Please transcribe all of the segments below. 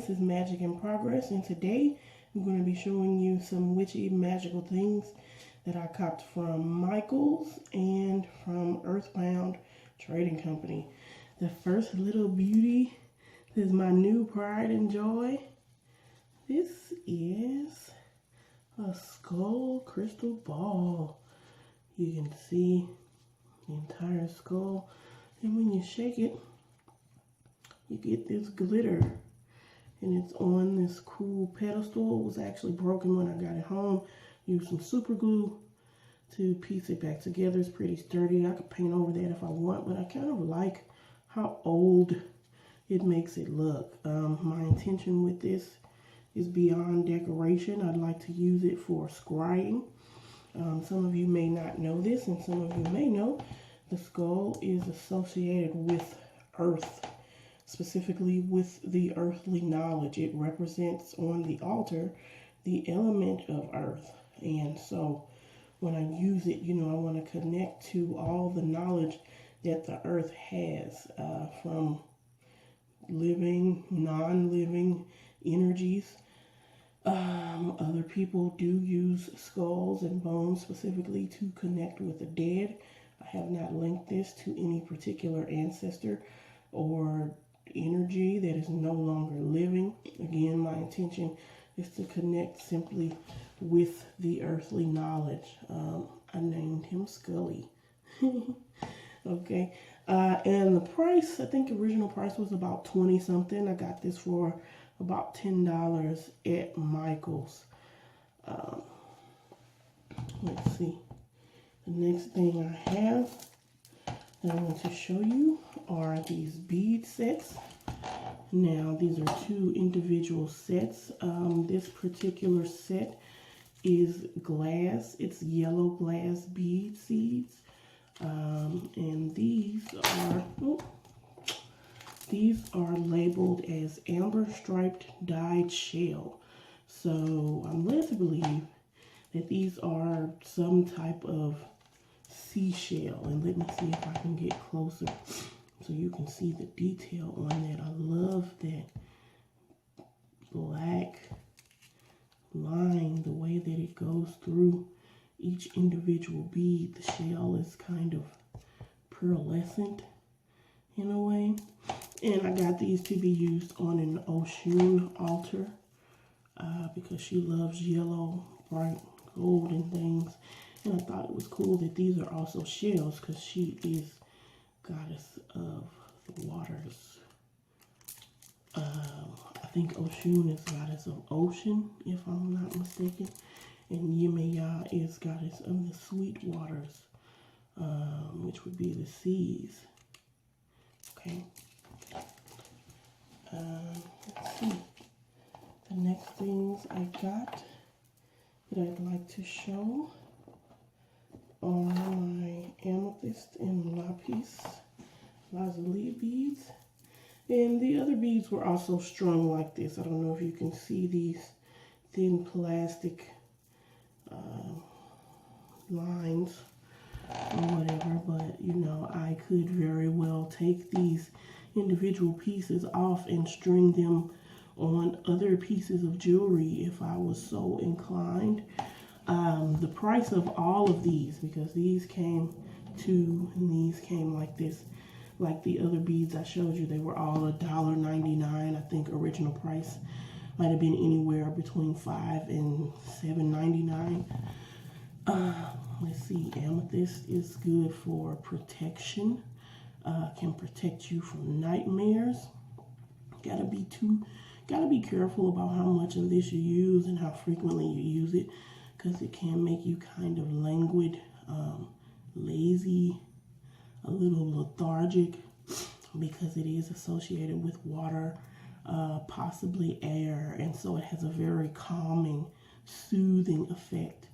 this is Magic in Progress, and today I'm going to be showing you some witchy magical things that I copped from Michael's and from Earthbound Trading Company. The first little beauty, this is my new pride and joy. This is a skull crystal ball. You can see the entire skull, and when you shake it, you get this glitter, and it's on this cool pedestal. It was actually broken when I got it home. Used some super glue to piece it back together. It's pretty sturdy. I could paint over that if I want, but I kind of like how old it makes it look. My intention with this is beyond decoration. I'd like to use it for scrying. Some of you may not know this, and some of you may know the skull is associated with earth, specifically with the earthly knowledge. It represents on the altar the element of earth. And so when I use it, I want to connect to all the knowledge that the earth has, from living, non-living energies. Other people do use skulls and bones specifically to connect with the dead. I have not linked this to any particular ancestor or energy that is no longer living. Again, my intention is to connect simply with the earthly knowledge. I named him Scully. Okay. And the price, I think original price was about 20 something. I got this for about $10 at Michael's. Let's see. The next thing I have that I want to show you are these bead sets. Now, these are two individual sets. This particular set is glass. It's yellow glass bead seeds. And these are labeled as amber striped dyed shell. So I'm led to believe that these are some type of seashell. And let me see if I can get closer so you can see the detail on that. I love that black line, the way that it goes through each individual bead. The shell is kind of pearlescent in a way. And I got these to be used on an Oshun altar because she loves yellow, bright gold and things. And I thought it was cool that these are also shells because she is goddess of the waters. I think Oshun is goddess of ocean, if I'm not mistaken. And Yemeya is goddess of the sweet waters, which would be the seas. Okay. Let's see. The next things I got that I'd like to show are my amethyst and lapis lazuli beads. And the other beads were also strung like this. I don't know if you can see these thin plastic lines or whatever, but I could very well take these individual pieces off and string them on other pieces of jewelry if I was so inclined. The price of all of these, because these came two and these came like this, like the other beads I showed you, they were all $1.99. I think original price might have been anywhere between $5 and $7.99. Let's see, amethyst is good for protection. Can protect you from nightmares. Gotta be careful about how much of this you use and how frequently you use it, because it can make you kind of languid, lazy, a little lethargic, because it is associated with water, possibly air, and so it has a very calming, soothing effect.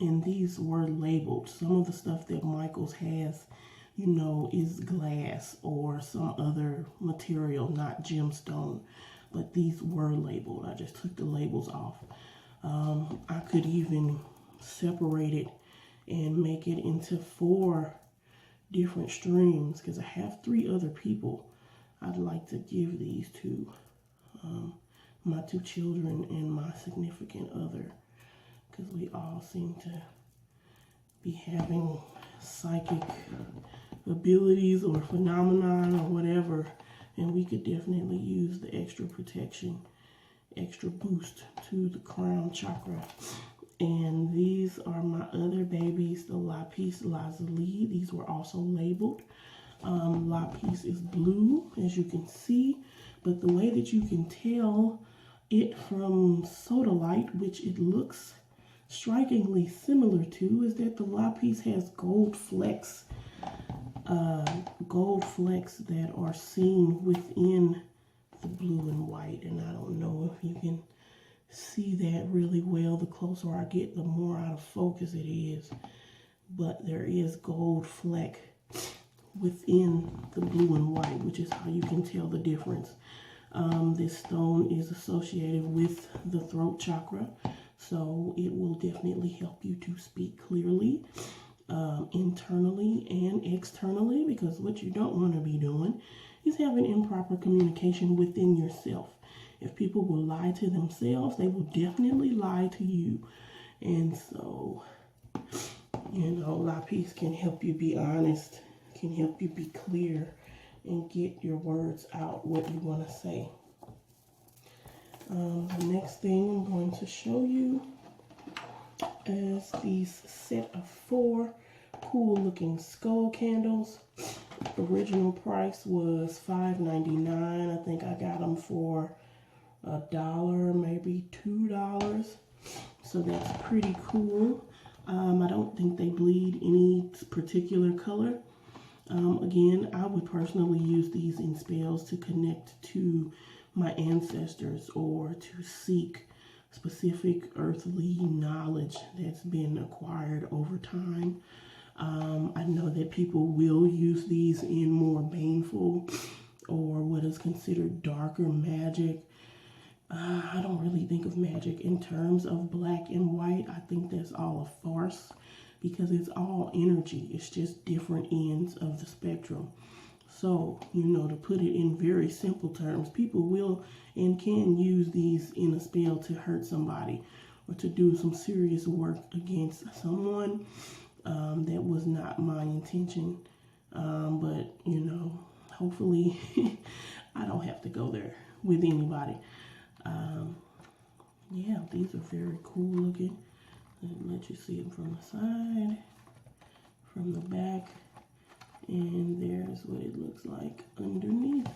And these were labeled. Some of the stuff that Michael's has, is glass or some other material, not gemstone, but these were labeled. I just took the labels off. I could even separate it and make it into 4 different strings, because I have 3 other people I'd like to give these to my 2 children and my significant other, because we all seem to be having psychic abilities or phenomenon or whatever, and we could definitely use the extra protection, extra boost to the crown chakra. And these are my other babies, the Lapis Lazuli. These were also labeled. Lapis is blue, as you can see, but the way that you can tell it from sodalite, which it looks strikingly similar to, is that the Lapis has gold flecks that are seen within the blue and white. And I don't know if you can see that really well. The closer I get, the more out of focus it is, but there is gold fleck within the blue and white, which is how you can tell the difference. This stone is associated with the throat chakra, so it will definitely help you to speak clearly, internally and externally, because what you don't want to be doing is having improper communication within yourself. If people will lie to themselves, they will definitely lie to you. And so, you know, Lapis can help you be honest, can help you be clear and get your words out, what you want to say. The next thing I'm going to show you is these set of 4 cool looking skull candles. Original price was $5.99. I think I got them for $1, maybe $2. So that's pretty cool. I don't think they bleed any particular color. Again, I would personally use these in spells to connect to my ancestors or to seek specific earthly knowledge that's been acquired over time. I know that people will use these in more baneful or what is considered darker magic. I don't really think of magic in terms of black and white. I think that's all a farce, because it's all energy. It's just different ends of the spectrum. So, you know, to put it in very simple terms, people will and can use these in a spell to hurt somebody or to do some serious work against someone. That was not my intention. But, you know, hopefully I don't have to go there with anybody. Yeah, these are very cool looking. Let you see them from the side, from the back, and there's what it looks like underneath.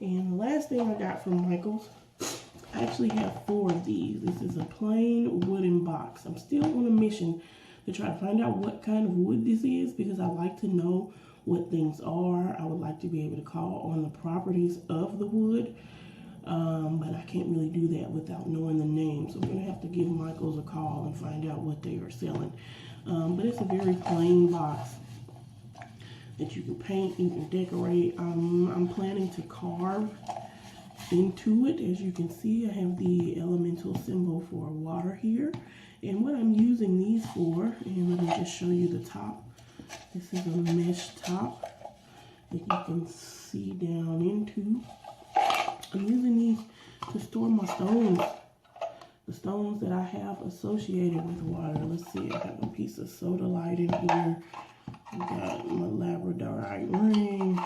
And the last thing I got from Michael's, I actually have 4 of these. This is a plain wooden box. I'm still on a mission to try to find out what kind of wood this is, because I like to know what things are. I would like to be able to call on the properties of the wood. But I can't really do that without knowing the name. So I'm going to have to give Michael's a call and find out what they are selling. But it's a very plain box that you can paint, you can decorate. I'm planning to carve into it. As you can see, I have the elemental symbol for water here. And what I'm using these for, and let me just show you the top. This is a mesh top that you can see down into. I'm using these to store my stones, the stones that I have associated with water. Let's see, I have a piece of sodalite in here. I got my labradorite ring.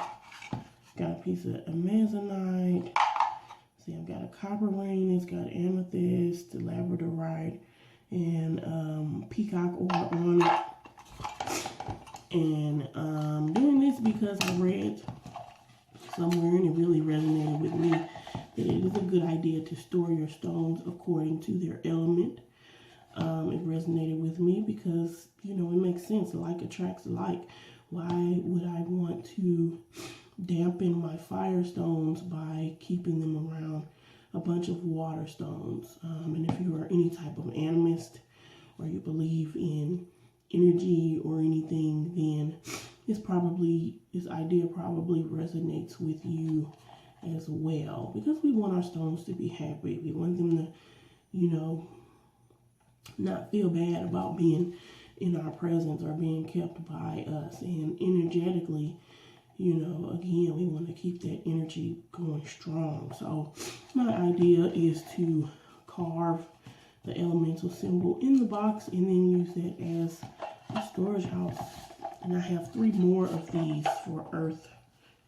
Got a piece of amazonite. See, I've got a copper ring. It's got amethyst, labradorite, and peacock ore on it. And I'm doing this because I read somewhere, and it really resonated with me, that it is a good idea to store your stones according to their element. It resonated with me because, you know, it makes sense. Like attracts like. Why would I want to dampen my fire stones by keeping them around a bunch of water stones? And if you are any type of animist or you believe in energy or anything, then this idea probably resonates with you as well, because we want our stones to be happy. We want them to, you know, not feel bad about being in our presence or being kept by us. And energetically, you know, again, we want to keep that energy going strong. So my idea is to carve the elemental symbol in the box and then use that as a storage house. And I have 3 more of these for earth,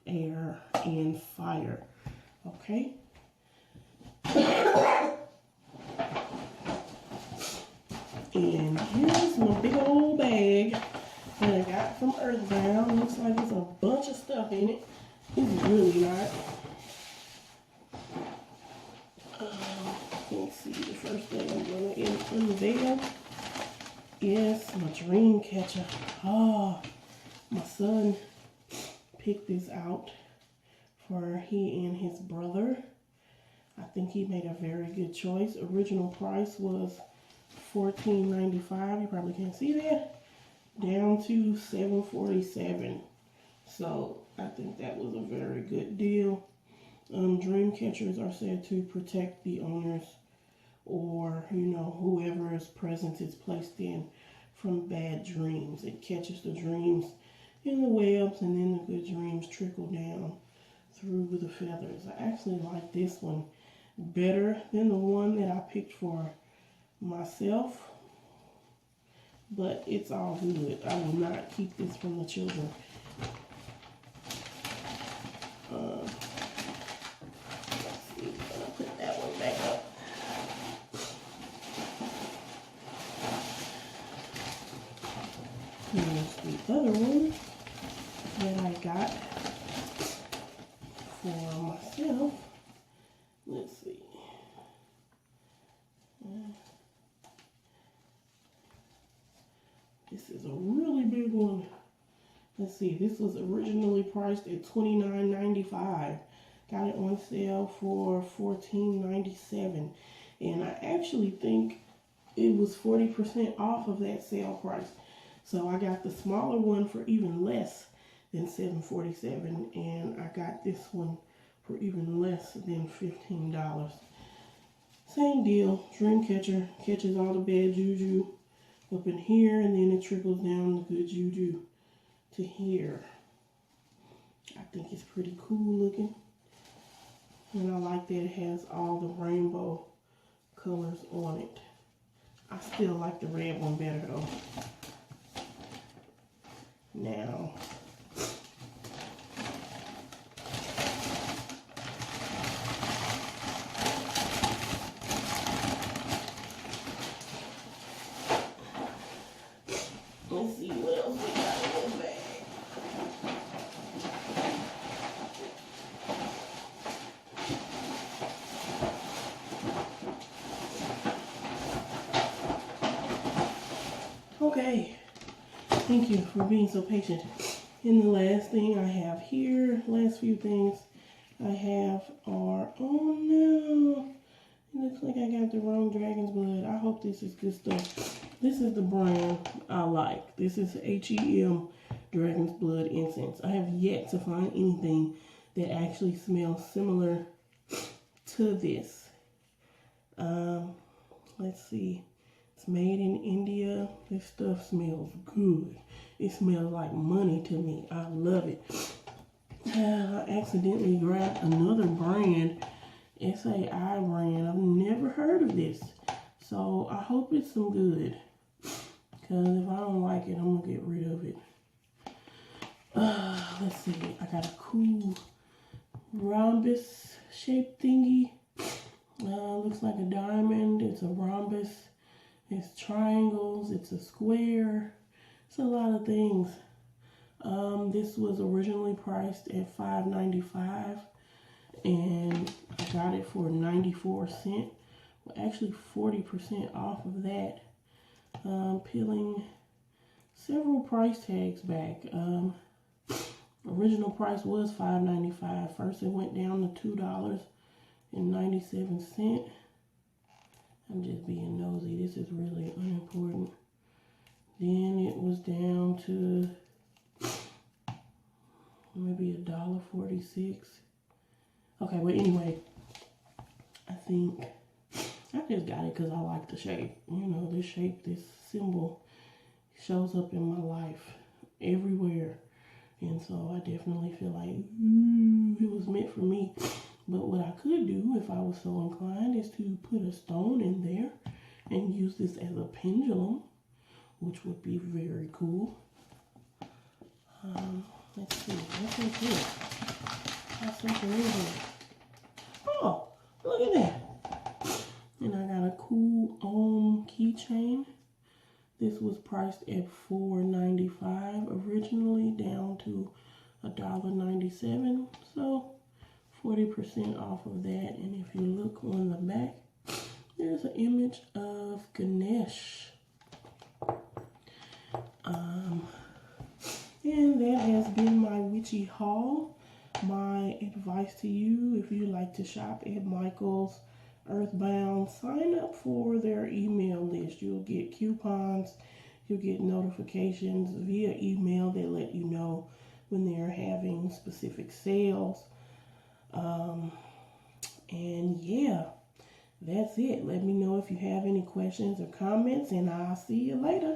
air, and fire. Okay. And here's my big old bag that I got from Earthbound. Looks like there's a bunch of stuff in it. It's really not. Let's see, the first thing I'm going to unveil is my dream catcher. Oh, my son picked this out for he and his brother. I think he made a very good choice. Original price was $14.95. You probably can't see that. Down to $7.47. So I think that was a very good deal. Dream catchers are said to protect the owners or, you know, whoever's presence is placed in from bad dreams. It catches the dreams in the webs, and then the good dreams trickle down through the feathers. I actually like this one better than the one that I picked for myself, but it's all good. I will not keep this from the children. Let's see, I'll put that one back up. Here's the other one that I got for myself. Let's see. This is a really big one. Let's see. This was originally priced at $29.95. Got it on sale for $14.97. And I actually think it was 40% off of that sale price. So I got the smaller one for even less than $7.47. And I got this one for even less than $15. Same deal. Dream catcher catches all the bad juju up in here, and then it trickles down the good juju to here. I think it's pretty cool looking. And I like that it has all the rainbow colors on it. I still like the red one better though. Now, let's see what else we got in this bag. Okay, thank you for being so patient. And the last thing I have here, last few things I have are, oh no, it looks like I got the wrong dragon's blood. I hope this is good stuff. This is the brand I like. This is HEM Dragon's Blood Incense. I have yet to find anything that actually smells similar to this. Let's see. It's made in India. This stuff smells good. It smells like money to me. I love it. I accidentally grabbed another brand, SAI brand. I've never heard of this. So I hope it's some good. Because if I don't like it, I'm going to get rid of it. Let's see. I got a cool rhombus shaped thingy. Looks like a diamond. It's a rhombus. It's triangles. It's a square. It's a lot of things. This was originally priced at $5.95. And I got it for 94 cents. Well, actually 40% off of that. Peeling several price tags back. Original price was $5.95. First it went down to $2.97. I'm just being nosy. This is really unimportant. Then it was down to maybe $1.46. Okay, but anyway, I think I just got it because I like the shape. You know, this shape, this symbol shows up in my life everywhere. And so I definitely feel like it was meant for me. But what I could do, if I was so inclined, is to put a stone in there and use this as a pendulum, which would be very cool. Let's see, what's in here? Got something in here. Oh, look at that. And I got a cool keychain. This was priced at $4.95 originally, down to $1.97. So 40% off of that. And if you look on the back, there's an image of Ganesh. And that has been my witchy haul. My advice to you, if you like to shop at Michael's Earthbound, sign up for their email list. You'll get coupons, you'll get notifications via email that let you know when they're having specific sales. And yeah, that's it. Let me know if you have any questions or comments, and I'll see you later.